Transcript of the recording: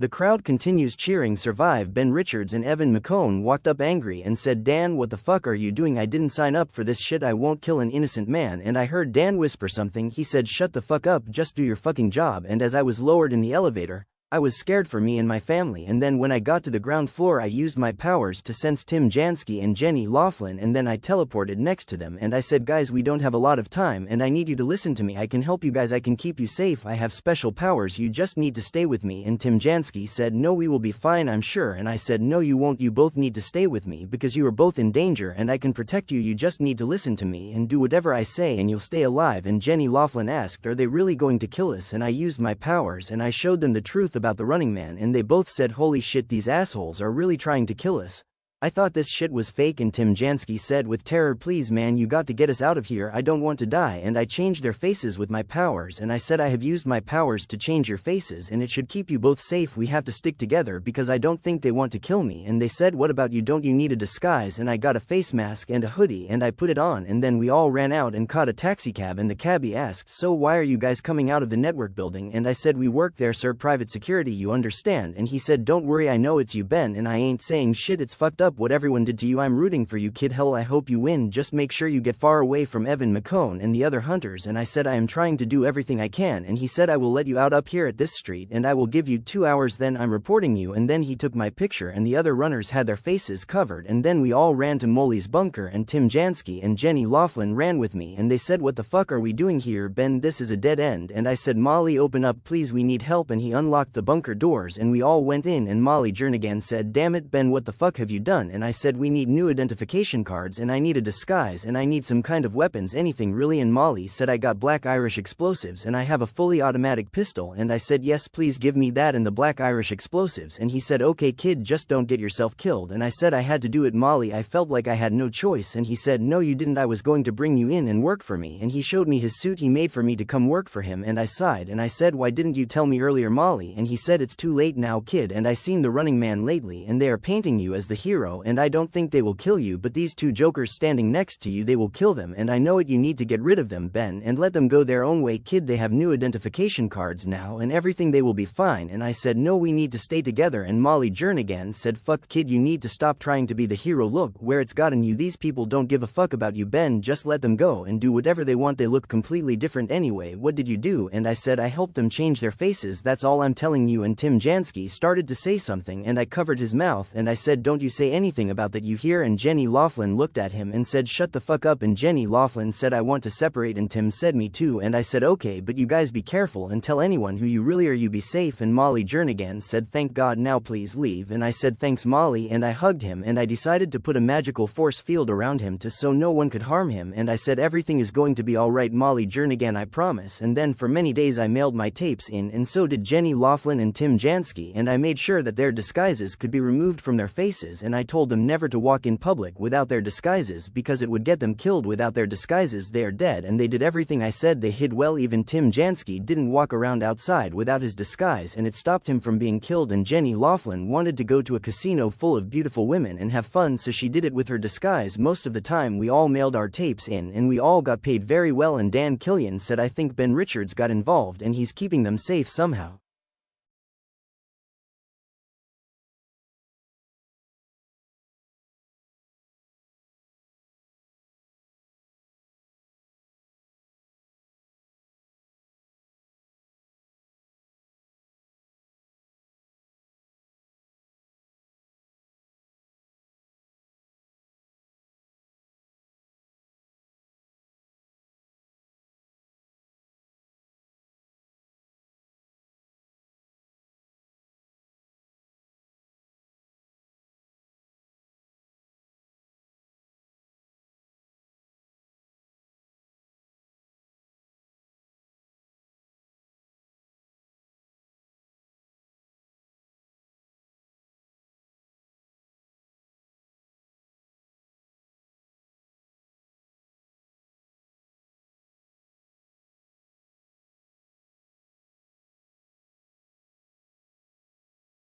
The crowd continues cheering Survive. Ben Richards and Evan McCone walked up angry and said, Dan, what the fuck are you doing? I didn't sign up for this shit. I won't kill an innocent man. And I heard Dan whisper something. He said, shut the fuck up, just do your fucking job. And as I was lowered in the elevator, I was scared for me and my family, and then when I got to the ground floor I used my powers to sense Tim Jansky and Jenny Laughlin, and then I teleported next to them and I said, guys, we don't have a lot of time and I need you to listen to me. I can help you guys, I can keep you safe, I have special powers, you just need to stay with me. And Tim Jansky said, no, we will be fine, I'm sure. And I said, no, you won't, you both need to stay with me because you are both in danger and I can protect you. You just need to listen to me and do whatever I say and you'll stay alive. And Jenny Laughlin asked, are they really going to kill us? And I used my powers and I showed them the truth about the Running Man, and they both said, holy shit, these assholes are really trying to kill us. I thought this shit was fake. And Tim Jansky said with terror, please man, you got to get us out of here, I don't want to die. And I changed their faces with my powers and I said, I have used my powers to change your faces and it should keep you both safe, we have to stick together because I don't think they want to kill me. And they said, what about you, don't you need a disguise? And I got a face mask and a hoodie and I put it on, and then we all ran out and caught a taxicab, and the cabbie asked, so why are you guys coming out of the network building? And I said, we work there sir, private security, you understand. And he said, don't worry, I know it's you Ben, and I ain't saying shit, it's fucked up what everyone did to you, I'm rooting for you kid, hell I hope you win, just make sure you get far away from Evan McCone and the other hunters. And I said, I am trying to do everything I can. And he said, I will let you out up here at this street and I will give you 2 hours, then I'm reporting you. And then he took my picture and the other runners had their faces covered, and then we all ran to Molly's bunker and Tim Jansky and Jenny Laughlin ran with me and they said, what the fuck are we doing here Ben, this is a dead end. And I said, Molly, open up please, we need help. And he unlocked the bunker doors and we all went in, and Molly Jernigan said, damn it Ben, what the fuck have you done? And I said, we need new identification cards and I need a disguise and I need some kind of weapons, anything really. And Molly said, I got Black Irish explosives and I have a fully automatic pistol. And I said, yes please give me that and the Black Irish explosives. And he said, okay kid, just don't get yourself killed. And I said, I had to do it Molly, I felt like I had no choice. And he said, no you didn't, I was going to bring you in and work for me. And he showed me his suit he made for me to come work for him, and I sighed and I said, why didn't you tell me earlier Molly? And he said, it's too late now kid, and I seen the Running Man lately and they are painting you as the hero, and I don't think they will kill you, but these two jokers standing next to you, they will kill them, and I know it, you need to get rid of them Ben and let them go their own way kid, they have new identification cards now and everything, they will be fine. And I said, no, we need to stay together. And Molly Jernigan said, fuck kid, you need to stop trying to be the hero, look where it's gotten you, these people don't give a fuck about you Ben, just let them go and do whatever they want, they look completely different anyway, what did you do? And I said, I helped them change their faces, that's all I'm telling you. And Tim Jansky started to say something and I covered his mouth and I said, don't you say anything about that, you hear? And Jenny Laughlin looked at him and said, shut the fuck up. And Jenny Laughlin said, I want to separate. And Tim said, me too. And I said, okay, but you guys be careful and tell anyone who you really are, you be safe. And Molly Jernigan said, thank God, now please leave. And I said, thanks Molly, and I hugged him and I decided to put a magical force field around him so no one could harm him. And I said, everything is going to be alright Molly Jernigan, I promise. And then for many days I mailed my tapes in, and so did Jenny Laughlin and Tim Jansky, and I made sure that their disguises could be removed from their faces, and I told them never to walk in public without their disguises because it would get them killed. Without their disguises they are dead, and they did everything I said, they hid well. Even Tim Jansky didn't walk around outside without his disguise and it stopped him from being killed. And Jenny Laughlin wanted to go to a casino full of beautiful women and have fun, so she did it with her disguise most of the time. We all mailed our tapes in and we all got paid very well. And Dan Killian said, I think Ben Richards got involved and he's keeping them safe somehow.